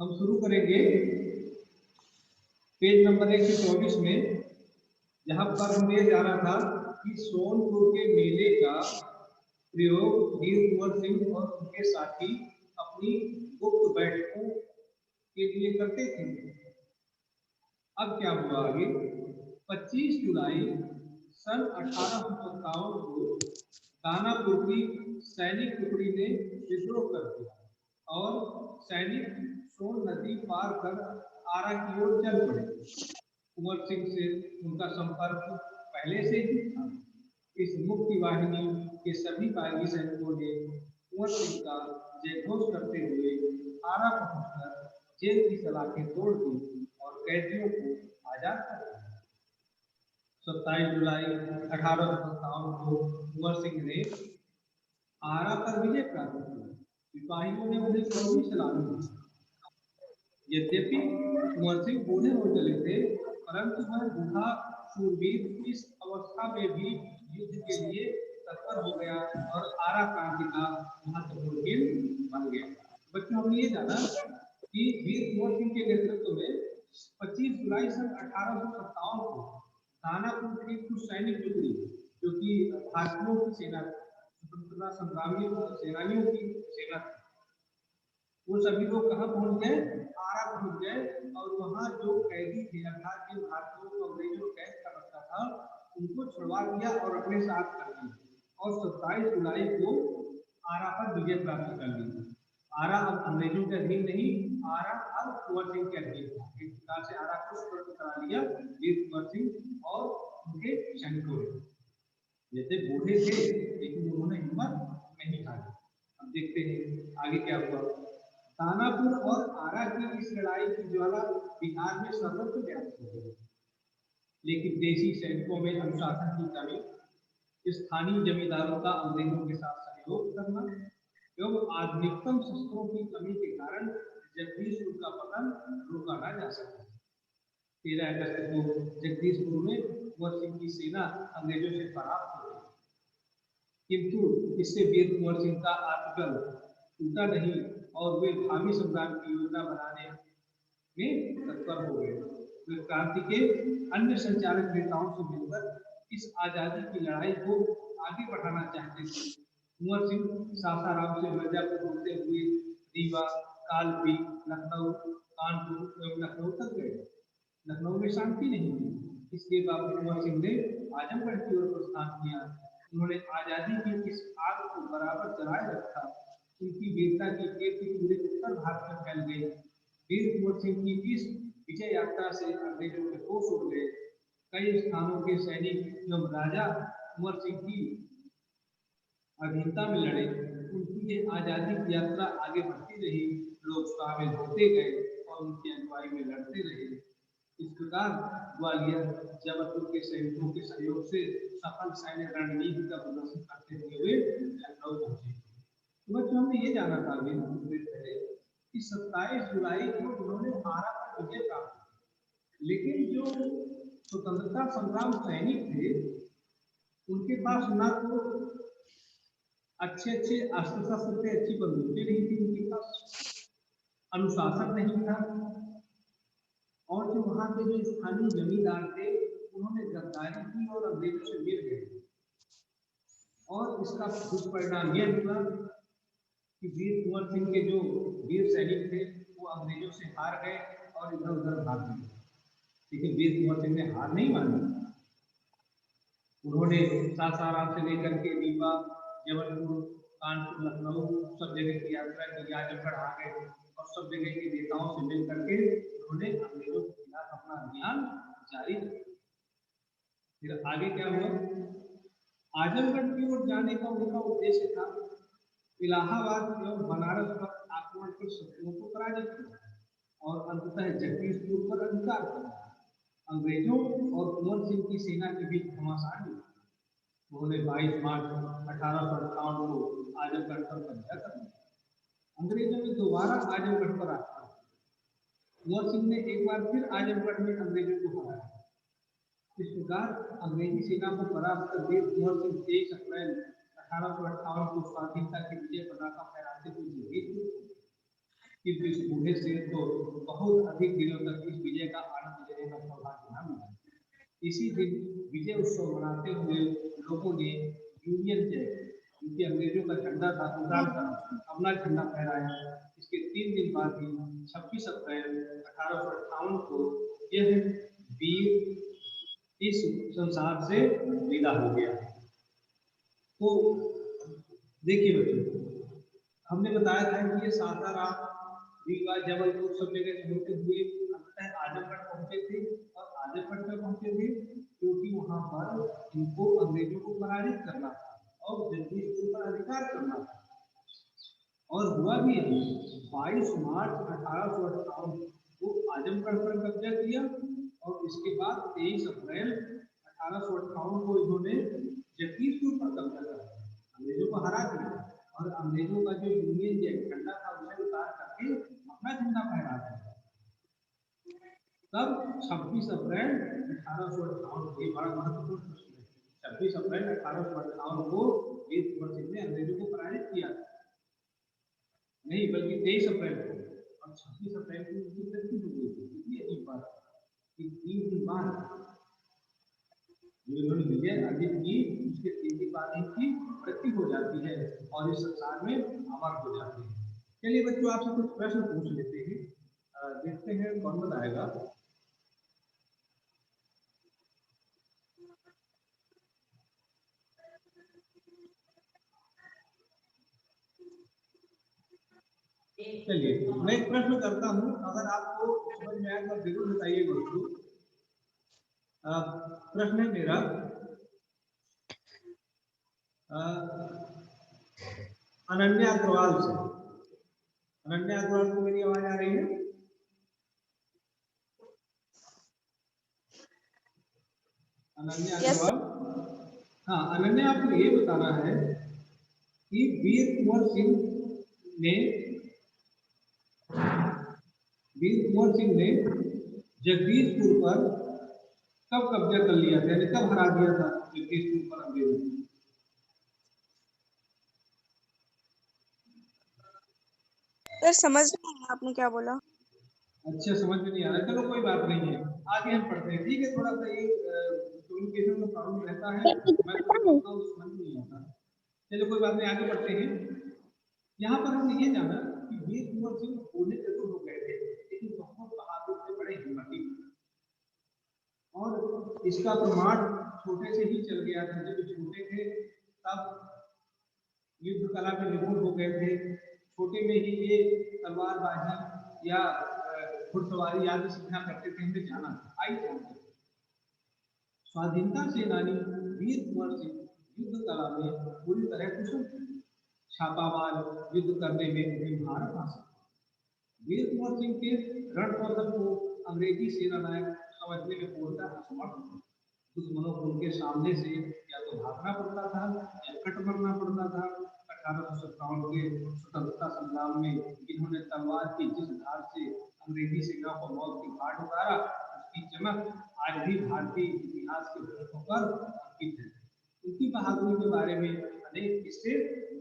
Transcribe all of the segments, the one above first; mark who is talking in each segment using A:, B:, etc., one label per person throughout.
A: हम शुरू करेंगे पेज नंबर 124 में, जहां पर हम ये जाना था कि सोनपुर के मेले का प्रयोग वीर कुंवर सिंह और उनके साथी अपनी गुप्त बैठकों के लिए करते थे। अब क्या हुआ आगे? 25 जुलाई सन 1857 को दानापुर की सैनिक टुकड़ी ने विद्रोह कर दिया और सैनिक सोन नदी पार कर आरा की ओर चल पड़े। कुंवर सिंह से उनका संपर्क पहले से ही था। इस मुक्ति वाहिनी के सभी बागी सैनिकों ने कुंवर सिंह का जयघोष करते हुए आरा पहुंचकर जेल की सलाखें तोड़ दी और कैदियों को आजाद कर दिया। 27 जुलाई 1857 को कुंवर सिंह ने आरा पर विजय प्राप्त की। सिपाहियों ने उन्हें कौड़ी सलामी दी। यद्यपि कुंवर सिंह बूढ़े हो चले थे, परंतु वह बूढ़ा शूरवीर इस अवस्था में भी युद्ध के लिए तत्पर हो गया और आरा क्रांति का महत्वपूर्ण केंद्र बन गया। बच्चों, हमने ये जाना कि वीर कुंवर सिंह के नेतृत्व में 25 जुलाई सन 1857 को दानापुर की कुछ सैनिक टुकड़ी, जो कि भारतीयों की सेना, स्वतंत्रता संग्रामियों सेनानियों की सेना थी, वो सभी लोग कहाँ पहुंच गए? आरा पहुंच गए। और वहां जो कैदी थे, अर्थात जिन भारतीयों को अंग्रेजों ने कैद कर रखा था, उनको छुड़वा दिया और अपने साथ कर लिया और 27 जुलाई को आरा पर विजय प्राप्त कर ली। आरा अब अंग्रेजों के अधीन नहीं, आरा अब कुंवर सिंह के अधीन था। एक प्रकार से आरा को सुरक्षित करा लिया वीर कुंवर सिंह और उनके सैनिकों ने। जैसे बूढ़े थे, लेकिन उन्होंने हिम्मत नहीं हारी। अब देखते हैं आगे क्या हुआ। दानापुर और आरा की इस लड़ाई की ज्वाला बिहार में सर्वत्र व्याप्त हो गई, लेकिन देशी सैनिकों में अनुशासन की कमी, स्थानीय जमींदारों का अंग्रेजों के साथ सहयोग करना एवं आधुनिकतम शस्त्रों की कमी के कारण जगदीशपुर का पतन रोका न जा सका। 13 अगस्त को जगदीशपुर में कुंवर सिंह की सेना अंग्रेजों से परास्त हो गई, किंतु इससे वीर कुंवर सिंह का आत्मबल टूटा नहीं और वे भावी संग्राम की योजना बनाने में तत्पर हो गए। वे क्रांति के अन्य संचालक नेताओं से मिलकर इस आजादी की लड़ाई को आगे बढ़ाना चाहते थे। कुंवर सिंह सासाराम से मिर्जापुर होते हुए रीवा, कालपी, लखनऊ, कानपुर एवं लखनऊ तक गए। लखनऊ में शांति नहीं थी, इसलिए बाबू कुंवर सिंह ने आजमगढ़ की ओर प्रस्थान किया। उन्होंने आजादी की इस आग को बराबर जलाए रखा। उनकी वीरता की कीर्ति पूरे उत्तर भारत में फैल गई। वीर कुंवर सिंह की इस विजय यात्रा से अंग्रेजों के होश उड़ गए। कई स्थानों के सैनिक एवं राजा कुंवर सिंह की अधीनता में लड़े। उनकी ये आजादी की यात्रा आगे बढ़ती रही, लोग शामिल होते गए और उनकी अगुवाई में लड़ते रहे। इस प्रकार ग्वालियर, जबलपुर के सैनिकों के सहयोग से सफल सैन्य रणनीति का प्रदर्शन करते हुए वे लखनऊ पहुंचे। तो बच्चों, हमने ये जाना था अभी थोड़ी देर पहले कि 27 जुलाई को उन्होंने आरा पर विजय प्राप्त की, लेकिन जो स्वतंत्रता संग्राम सैनिक थे, उनके पास ना तो अच्छे अस्त्र शस्त्र थे, अच्छी बंदूकें नहीं थी उनके पास, अनुशासन नहीं था, और जो वहां के जो स्थानीय जमींदार थे, उन्होंने गद्दारी की और अंग्रेजों से मिल गए। और इसका दुष्परिणाम यह हुआ कि वीर कुंवर सिंह के जो वीर सैनिक थे, वो अंग्रेजों से हार गए और इधर उधर भाग गए। लेकिन वीर कुंवर सिंह ने हार नहीं मानी। उन्होंने सासाराम से लेकर के रीवा, जबलपुर, कानपुर, लखनऊ सब जगह की यात्रा की, आजमगढ़ आ गए और सब जगह के नेताओं से मिल करके उन्होंने अंग्रेजों के खिलाफ अपना अभियान जारी रखा। फिर आगे क्या हुआ? आजमगढ़ की ओर जाने का उनका उद्देश्य था इलाहाबाद एवं बनारस पर आक्रमण कर शत्रुओं को पराजित करना और अंततः जगदीशपुर पर अधिकार करना। अंग्रेजों और कुंवर सिंह की सेना के बीच घमासान हुआ। उन्होंने 22 मार्च 1858 को आजमगढ़ पर कब्जा कर लिया। अंग्रेजों ने दोबारा आजमगढ़ पर आक्रमण किया। कुंवर सिंह ने एक बार फिर आजमगढ़ में अंग्रेजों को हराया। इस प्रकार अंग्रेजी सेना को परास्त कर वीर कुंवर सिंह 23 अप्रैल 1858 को स्वाधीनता की विजय पताका फहराते हुए जगदीशपुर। किंतु इस बूढ़े शेर को बहुत अधिक दिनों तक इस विजय का आनंद लेने का सौभाग्य न मिला। इसी दिन विजय उत्सव मनाते हुए लोगों ने यूनियन जैक, क्योंकि अंग्रेजों का झंडा था, उतार कर अपना झंडा फहराया। इसके 3 दिन बाद ही 26 अप्रैल 1858 को यह वीर इस संसार से विदा हो गया। तो देखिए बच्चों, हमने बताया था कि ये सासाराम, रीवा, जबलपुर सब जगह होते हुए अंततः आजमगढ़ पहुंचे थे। और आजमगढ़ में पहुंचे थे क्योंकि वहां पर इनको अंग्रेजों को पराजित करना था और जगदीशपुर पर अधिकार करना था। और हुआ भी यही। 22 मार्च 1858 को आजमगढ़ पर कब्जा किया और इसके बाद 23 अप्रैल 1858 को इन्होंने जगदीशपुर पर कब्जा कर लिया, अंग्रेजों को हरा दिया। और अंग्रेजों का जो यूनियन जैक झंडा था उसे उतार करके अपना झंडा फहरा दिया। तब 26 अप्रैल 1858 को, बड़ा महत्वपूर्ण प्रश्न है, 26 अप्रैल 1858 को वीर कुंवर सिंह ने अंग्रेजों को पराजित किया, नहीं बल्कि 23 अप्रैल को। और 26 अप्रैल को उनकी मृत्यु हो गई थी। कितनी अजीब बात कि 3 दिन बाद जो इन्होंने विजय अर्जित की, उसके 3 दिन बाद इनकी मृत्यु हो जाती है और इस संसार में अमर हो जाते हैं। चलिए बच्चों, आपसे कुछ प्रश्न पूछ लेते हैं, देखते हैं कौन बताएगा। चलिए मैं एक प्रश्न करता हूँ, अगर आपको समझ में आए तो जरूर बताइएगा उसको। प्रश्न है मेरा, अनन्या अग्रवाल से। अनन्या अग्रवाल को मेरी आवाज आ रही है? अनन्या अग्रवाल, हाँ अनन्या, आपको ये बताना है कि वीर कुंवर सिंह ने जगदीशपुर पर कब कब्जा कर लिया था, यानी कब हरा दिया था जगदीशपुर पर अंग्रेजों को?
B: सर समझ नहीं आया आपने क्या बोला।
A: अच्छा, समझ में नहीं आ रहा, चलो कोई बात नहीं है, आगे हम पढ़ते हैं। ठीक है, थोड़ा सा ये कम्युनिकेशन में प्रॉब्लम रहता है, मैं कुछ बोलता हूँ समझ नहीं आता। चलो कोई बात नहीं, आगे बढ़ते हैं। यहाँ पर हमने ये जाना कि वीर कुंवर सिंह बूढ़े जरूर हो गए थे, लेकिन बहुत बहादुर थे, बड़े हिम्मती। और इसका प्रमाण छोटे से ही चल गया था। जब छोटे थे तब युद्ध कला में निपुण हो गए थे, छोटे में ही ये तलवारबाजी या घुड़सवारी आदि सीखना करते थे, हमने जाना आई जानते। स्वाधीनता सेनानी वीर कुंवर सिंह युद्ध कला में पूरी तरह कुशल थे। छापामार युद्ध करने में उन्हें भारत हासिल। वीर कुंवर सिंह के रण कौशल को अंग्रेजी सेना नायक समझने में पूर्णतः असमर्थ थे। दुश्मनों को उनके सामने से या तो भागना पड़ता था या कट मरना पड़ता था। 1857 के स्वतंत्रता संग्राम में इन्होंने तलवार की जिस धार से अंग्रेजी सेना को मौत की घाट उतारा, उसकी चमक आज भी भारतीय इतिहास के ग्रंथों पर अंकित है। उनकी बहादुरी के बारे में अनेक किस्से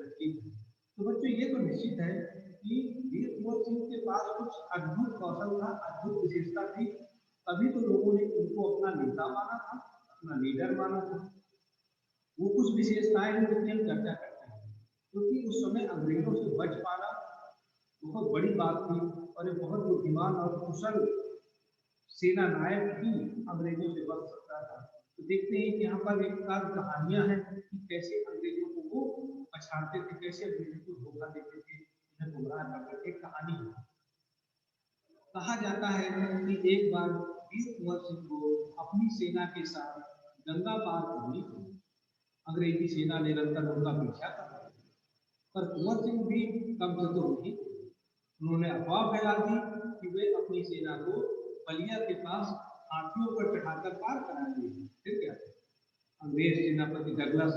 A: रचित हैं। तो बच्चों, ये तो निश्चित है कि वीर कुंवर सिंह के पास कुछ अद्भुत कौशल था, अद्भुत विशेषता थी, तभी तो लोगों ने उनको अपना नेता माना था, अपना लीडर माना था। वो कुछ विशेषताएं हैं जिनकी हम चर्चा करते हैं, क्योंकि उस समय अंग्रेजों से बच पाना बहुत बड़ी बात थी और एक बहुत बुद्धिमान और कुशल सेना नायक ही अंग्रेजों से बच सकता था। तो देखते हैं कि यहाँ पर एक साथ कहानियां हैं कि कैसे अंग्रेजों को वो पछाड़ते थे, कैसे अंग्रेजों को धोखा देते थे, उन्हें गुमराह करते थे। कहानी कहा जाता है कि एक बार वीर कुंवर सिंह को अपनी सेना के साथ गंगा पार करनी थी। अंग्रेजी सेना निरंतर उनका पीछा कर रही थी, पर कुंवर सिंह भी कम चतुर नहीं थे। उन्होंने अफवाह फैला दी कि वे अपनी सेना को बलिया के पास हाथियों पर चढ़ाकर पार कराएंगे। फिर क्या, अंग्रेज सेनापति डगलस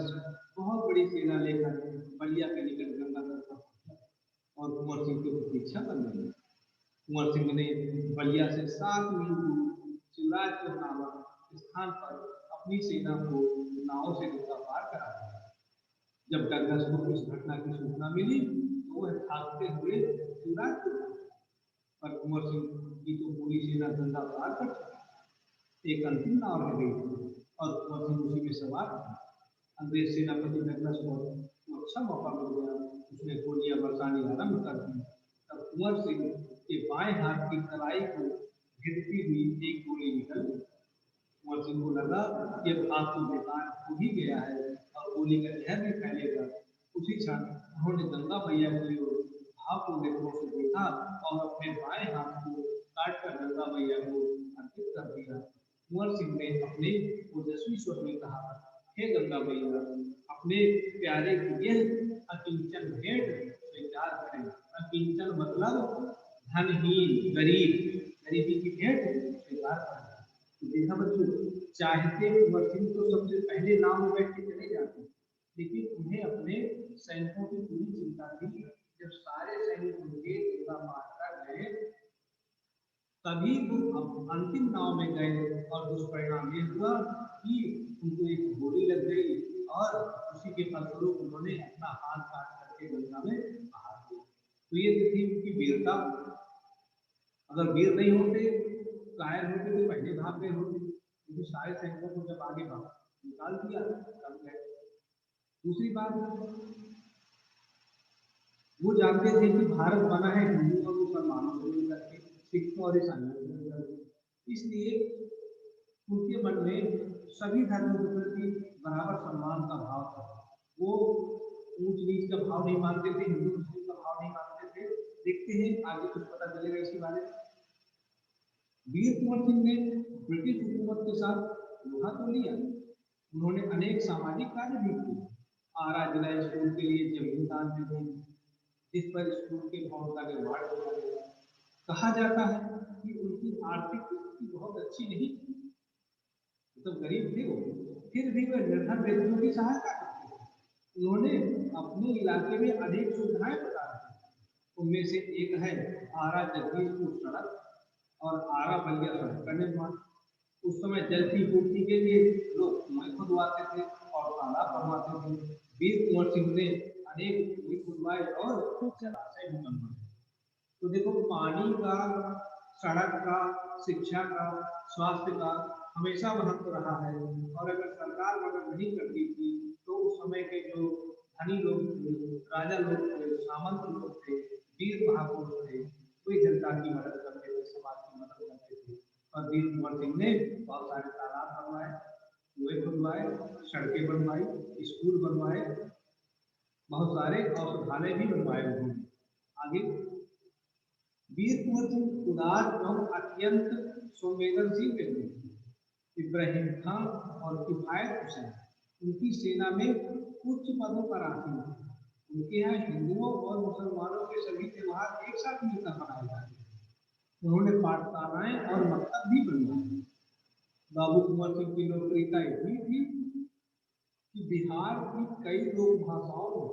A: बहुत बड़ी सेना लेकर बलिया के निकट गंगा तट पर पहुंचा और कुंवर सिंह की प्रतीक्षा करने लगे। कुंवर सिंह ने बलिया से 7 मील दूर शिवराजपुर नामक स्थान पर अपनी सेना को नाव से गंगा पार करा दिया। जब डगलस को इस घटना की सूचना मिली तो वह भागते हुए शिवराजपुर, पर कुंवर सिंह की तो पूरी सेना गंगा पार कर चुकी। एक अंतिम नाव रह गई और कुंवर सिंह उसी में सवार था। अंग्रेज सेनापति डगलस को अच्छा मौका मिल गया, उसने गोलियां बरसानी आरंभ कर दी। तब कुंवर सिंह के बाएं हाथ की कलाई को गिरती हुई एक गोली निकल गई। कुंवर सिंह को लगा कि अब हाथ तो बेकार हो ही गया है और गोली का जहर भी फैलेगा। उसी क्षण उन्होंने गंगा मैया की ओर भावपूर्ण नेत्रों से देखा और अपने बाएं हाथ को काटकर गंगा मैया को अर्पित कर दिया। कुंवर सिंह ने अपने ओजस्वी स्वर में कहा, हे गंगा मैया, अपने प्यारे की यह अकिंचन भेंट स्वीकार करें। अकिंचन मतलब धनहीन, गरीब, गरीबी की भेंट स्वीकार करें। तो देखा बच्चों, चाहते कुंवर सिंह तो सबसे पहले नाव में बैठ के चले जाते, लेकिन उन्हें अपने सैनिकों की पूरी चिंता थी। जब सारे सैनिक उनके गंगा पार कर गए, तभी वो अंतिम नाव में गए और दुष्परिणाम ये हुआ कि उनको एक गोली लग गई और उसी के फलस्वरूप उन्होंने अपना हाथ काट करके गंगा में बहा दिया। तो ये थी उनकी वीरता। अगर वीर नहीं होते, कायर होते तो पहले भाग गए होते, क्योंकि सारे सैनिकों को जब आगे भाग निकाल दिया तब गए। दूसरी बात, वो जानते थे कि भारत बना है हिंदू और मुसलमानों से मिलकर के, सिखों और ईसाइयों से मिलकर के, इसलिए उनके मन में सभी धर्मों के प्रति बराबर सम्मान का भाव था। वो ऊंच नीच का भाव नहीं मानते थे, हिंदू मुस्लिम का भाव नहीं मानते थे। देखते हैं आगे कुछ पता चलेगा इसके बारे में। वीर कुंवर सिंह ने ब्रिटिश हुकूमत के साथ लोहा तो लिया, उन्होंने अनेक सामाजिक कार्य भी किए। आरा जिला स्कूल के लिए जमीन दान भी दी, जिस पर स्कूल के भवन का निर्माण किया गया। कहा जाता है कि उनकी आर्थिक स्थिति बहुत अच्छी नहीं थी, तो गरीब थे वो, फिर भी वे निर्धन व्यक्तियों की सहायता करते थे। उन्होंने अपने इलाके में अनेक सुविधाएं प्रदान की। उनमें से एक है आरा जगदीशपुर सड़क और आरा बलिया सड़क का निर्माण। उस समय जल की पूर्ति के लिए लोग कुएं खुदवाते थे और तालाब बनवाते थे। वीर कुंवर सिंह ने अनेक कुएं खुदवाए और जलाशय भी बनवाए। तो देखो, पानी का, सड़क का, शिक्षा का, स्वास्थ्य का हमेशा महत्व रहा है। और अगर सरकार मदद नहीं करती थी तो उस समय के जो धनी लोग थे, राजा लोग थे, सामंत लोग थे, वीर महापुरुष थे, कोई जनता की मदद करते थे, समाज की मदद करते थे। और वीर कुंवर सिंह ने बहुत सारे तालाब बनवाए, कुएं खुदवाए, सड़कें बनवाई, स्कूल बनवाए, बहुत सारे औषधालय भी बनवाए उन्होंने। आगे, वीर कुंवर सिंह उदार एवं अत्यंत संवेदनशील व्यक्ति थे। इब्राहिम खान और किफायत हुसैन उनकी सेना में उच्च पदों पर आती है। उनके यहाँ हिंदुओं और मुसलमानों के सभी त्योहार एक साथ मिलकर मनाए जाते हैं। उन्होंने पाठशालाएं और मकतब भी बनवाए। बाबू कुंवर सिंह की लोकप्रियता इतनी थी कि बिहार की कई लोक भाषाओं में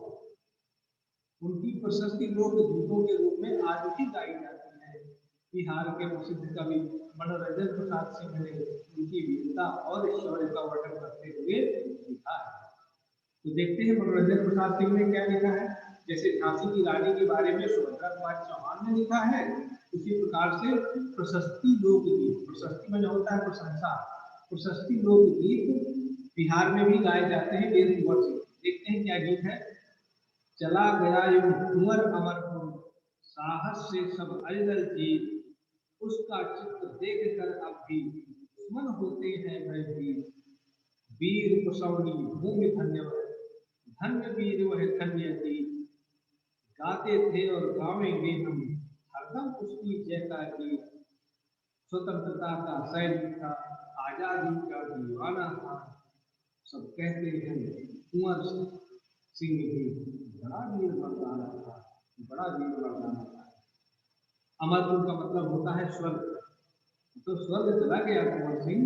A: उनकी प्रशस्ति लोकगीतों के रूप में आज भी गाई जाती है। बिहार के प्रसिद्ध कवि मनोरंजन प्रसाद सिंह ने उनकी वीरता और शौर्य का वर्णन करते हुए लिखा है। तो देखते हैं मनोरंजन प्रसाद सिंह ने क्या लिखा है। जैसे झांसी की रानी के बारे में सुभद्रा कुमारी चौहान ने लिखा है, उसी प्रकार से प्रशस्ति लोकगीत, प्रशस्ति में होता है प्रशंसा, प्रशस्ति लोकगीत बिहार में भी गाए जाते हैं वीर कुंवर सिंह। देखते हैं क्या गीत है। चला गया यूं कुंवर अमरपुर, साहस से सब अजदल जीत, उसका चित्र देख कर अब भी दुश्मन होते हैं भयभीत। वीर कुशौनी भूमि धन्य धन्य वीर वह धन्य थी, गाते थे और गावेंगे हम हरदम उसकी जयकार की। स्वतंत्रता का सैनिक था, आजादी का दीवाना था, सब कहते हैं कुंवर सिंह भी बड़ा वीर मर्दाना था, बड़ा वीर मर्दाना था। अमरपुर का मतलब होता है स्वर्ग। तो स्वर्ग चला गया कुंवर सिंह,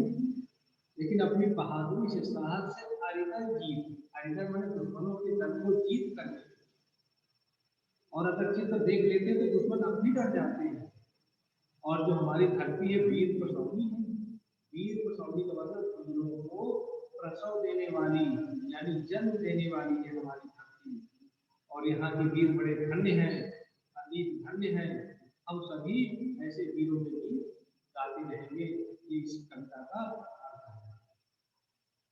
A: लेकिन अपनी बहादुरी से, साहस से अरिदल जीत, अरिदल मैंने दुश्मनों के दल को जीत कर लिया। और अगर चित्र देख लेते हैं तो दुश्मन अब भी डर जाते हैं। और जो हमारी धरती है वीर प्रसौनी है, वीर प्रसौनी का मतलब उन लोगों को प्रसव देने वाली, यानी जन्म देने वाली है हमारी धरती। और यहाँ के वीर बड़े धन्य हैं, अतीत धन्य हैं हम सभी ऐसे वीरों में भी गाते रहेंगे। ये इस कविता का अर्थ है।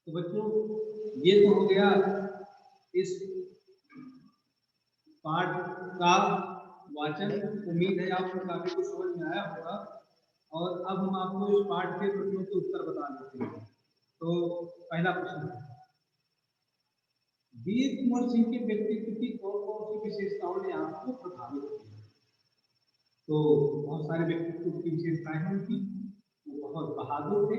A: तो बच्चों ये तो हो गया इस पाठ का वाचन। उम्मीद है आपको काफी कुछ समझ में आया होगा। और अब हम आपको इस पाठ के प्रश्नों के उत्तर बता देते हैं। तो पहला प्रश्न है, वीर कुंवर सिंह के व्यक्तित्व की कौन कौन सी विशेषताओं ने आपको प्रभावित किया? तो बहुत सारे व्यक्तित्व की विशेषताएं हैं उनकी। वो बहुत बहादुर थे,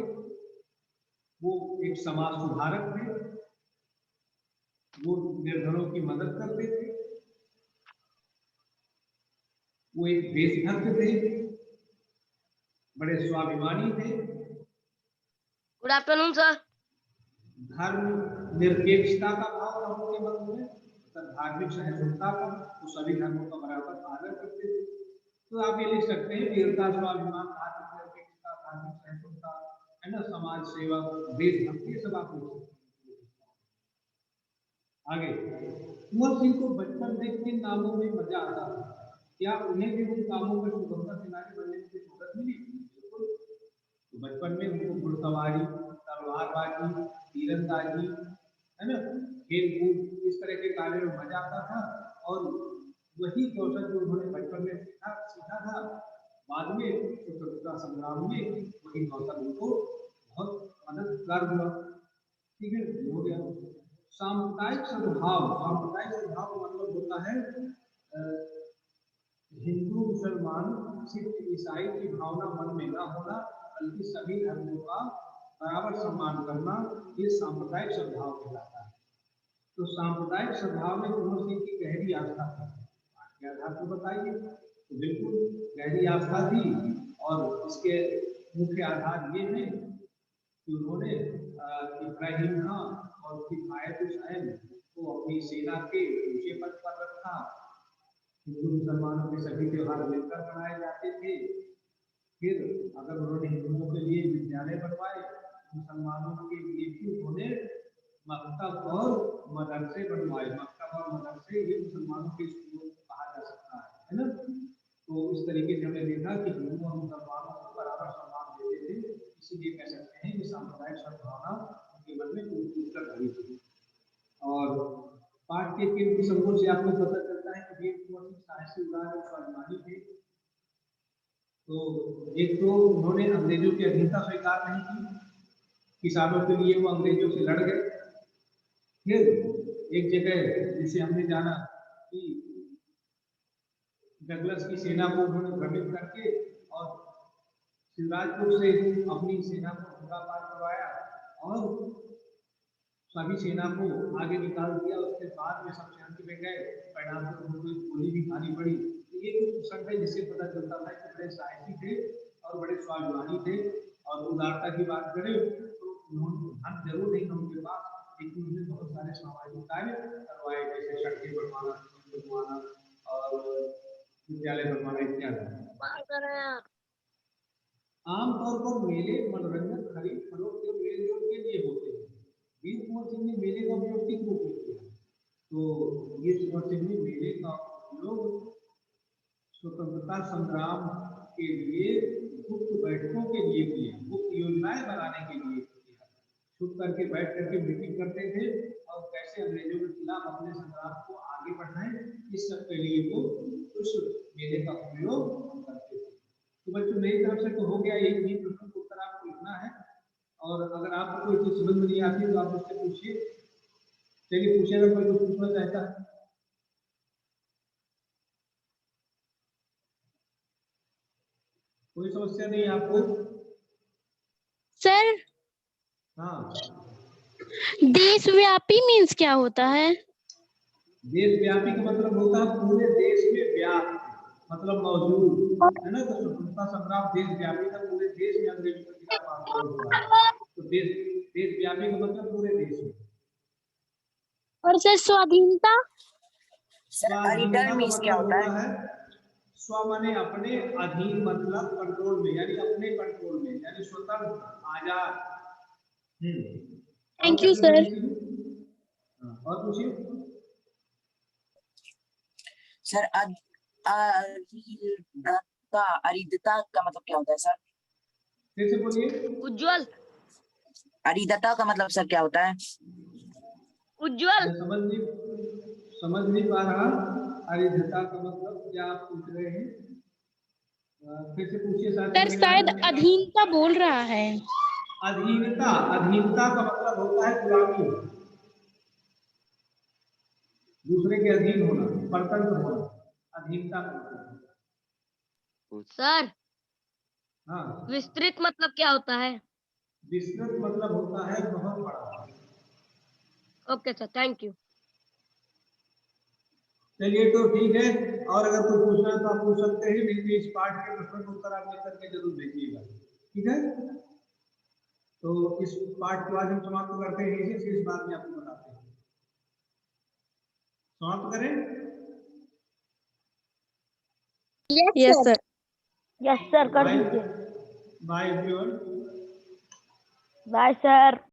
A: वो एक समाज सुधारक थे, वो निर्धनों की मदद करते थे, वो एक देशभक्त थे, बड़े स्वाभिमानी थे,
C: गुड आफ्टरनून सर।
A: धर्म निरपेक्षता का भाव था उनके मन में, धार्मिक सहिष्णुता का, वो सभी धर्मों का बराबर आदर करते थे। तो आप ये लिख सकते हैं वीरता, स्वाभिमान, धार्मिक निरपेक्षता, धार्मिक सहिष्णुता, है ना, समाज सेवा, देशभक्ति, ये सब आप लिख सकते हैं। आगे, कुंवर सिंह को बचपन में किन नामों में मजा आता था? क्या उन्हें भी उन कामों में स्वतंत्रता सेनानी बनने में मदद मिली? तो बचपन में उनको घुड़सवारी, तलवारबाजी, तीरंदाजी, है ना, खेल कूद, इस तरह के कार्यों में मजा आता था। और वही कौशल जो उन्होंने बचपन में सीखा था, बाद में स्वतंत्रता संग्राम में वही कौशल उनको बहुत मददगार हुआ। ठीक है, हो गया। सांप्रदायिक सद्भाव, सांप्रदायिक सद्भाव का मतलब होता है हिंदू, मुसलमान, सिख, ईसाई की भावना मन में न होना, बल्कि सभी धर्मों का बराबर सम्मान करना, ये सांप्रदायिक सद्भाव कहलाता है। तो सांप्रदायिक सद्भाव में कुंवर सिंह की गहरी आस्था थी। के आधार पर बताइए। तो बिल्कुल गहरी आस्था थी, और इसके मुख्य आधार ये है कि उन्होंने इब्राहिम खां और उसकी फायद हुसैन को अपनी सेना के ऊंचे पद पर रखा। हिंदू मुसलमानों के सभी त्योहार मिलकर मनाए जाते थे। फिर अगर उन्होंने हिंदुओं के लिए विद्यालय बनवाए, मुसलमानों के लिए भी उन्होंने मकतब और मदरसे बनवाए। मकतब और मदरसे ये मुसलमानों के स्कूलों को कहा जा सकता है ना। तो इस तरीके से हमने देखा कि हिंदू और मुसलमानों को बराबर सम्मान देते थे। इसीलिए कह सकते हैं कि सांप्रदायिक सद्भावना उनके मन में टूट कर भरी थी। और पाठ के किन प्रसंगों से आपको पता चलता है कि वीर कुंवर सिंह साहसी, उदार और स्वाभिमानी थे? तो एक तो उन्होंने अंग्रेजों की अधीनता स्वीकार नहीं की, किसानों के लिए वो अंग्रेजों से लड़ गए। फिर एक जगह जिसे हमने जाना कि डगलस की सेना को उन्होंने भ्रमित करके और शिवराजपुर से अपनी सेना को गंगा पार करवाया और सभी सेना को आगे निकाल दिया। उसके बाद में सब शांति में गए, परिणाम उनको गोली भी खानी पड़ी। तो ये कुछ प्रसंग है जिससे पता चलता था कि बड़े साहसी थे और बड़े स्वाभिमानी थे। और उदारता की बात करें तो उन्होंने धन जरूर नहीं था उनके पास, लेकिन उन्होंने बहुत सारे सामाजिक कार्य करवाए, जैसे सड़कें बनवाना, बनवाना और विद्यालय बनवाना इत्यादि। आमतौर पर मेले मनोरंजन, खरीद फरोख्त के मेल जोल के लिए होते हैं। वीर कुंवर सिंह ने मेले का उपयोग किस रूप में किया? तो वीर कुंवर सिंह ने मेले का उपयोग स्वतंत्रता संग्राम के लिए गुप्त बैठकों के लिए किया, गुप्त योजनाएं बनाने के लिए किया। छुप करके बैठ करके मीटिंग करते थे और कैसे अंग्रेजों के खिलाफ अपने संग्राम को आगे बढ़ाएं, इस सब के लिए वो उस मेले का उपयोग करते थे। तो बच्चों मेरी तरफ से तो हो गया, एक भी प्रश्न को उत्तर आपको लिखना है। और अगर आपको कोई चीज समझ में नहीं आती तो आप मुझसे पूछिए। चलिए पूछे, अगर कोई कुछ पूछना चाहता है। कोई समस्या नहीं आपको?
C: सर,
A: हाँ,
C: देशव्यापी मीन्स क्या होता है?
A: देशव्यापी का मतलब होता है पूरे देश में व्याप्त, मतलब मौजूद, है ना। तो स्वतंत्रता संग्राम देशव्यापी था, पूरे देश में अंग्रेजों के खिलाफ आंदोलन हुआ है। तो देशव्यापी का मतलब पूरे देश में।
C: और सर स्वाधीनता?
A: स्वाधीनता का मतलब होता है स्व माने अपने, अधीन मतलब कंट्रोल में, यानी अपने कंट्रोल में, यानी स्वतंत्र, आजाद।
C: Thank you sir.
A: और पूछिए
D: सर आपका अरिदता का मतलब क्या होता है सर?
A: फिर से बोलिए।
C: उज्जवल।
D: अरिदता का मतलब सर क्या होता है?
C: उज्जवल।
A: मैं समझ नहीं पा रहा। अरिधता का मतलब क्या आप पूछ रहे हैं? फिर से पूछिए साथी।
C: सर शायद अधीनता बोल रहा है।
A: अधीनता। अधीनता का मतलब होता है गुलामी, दूसरे के अधीन होना, परतंत्र होना, अधीनता का मतलब।
C: सर
A: हाँ,
C: विस्तृत मतलब क्या होता है?
A: विस्तृत मतलब होता है बहुत बड़ा।
C: Okay sir, thank you.
A: चलिए तो ठीक है, और अगर कोई पूछना है तो आप पूछ सकते हैं, नहीं तो इस पाठ के प्रश्न का उत्तर आप लिख करके जरूर भेजिएगा। ठीक है, तो इस पाठ को आज हम समाप्त करते हैं, इसी से इस बार में आपको बताते हैं। समाप्त करें?
B: Yes sir.
C: यस सर, कर
A: बाय
C: दीजिए।
A: Bye everyone.
C: Bye sir.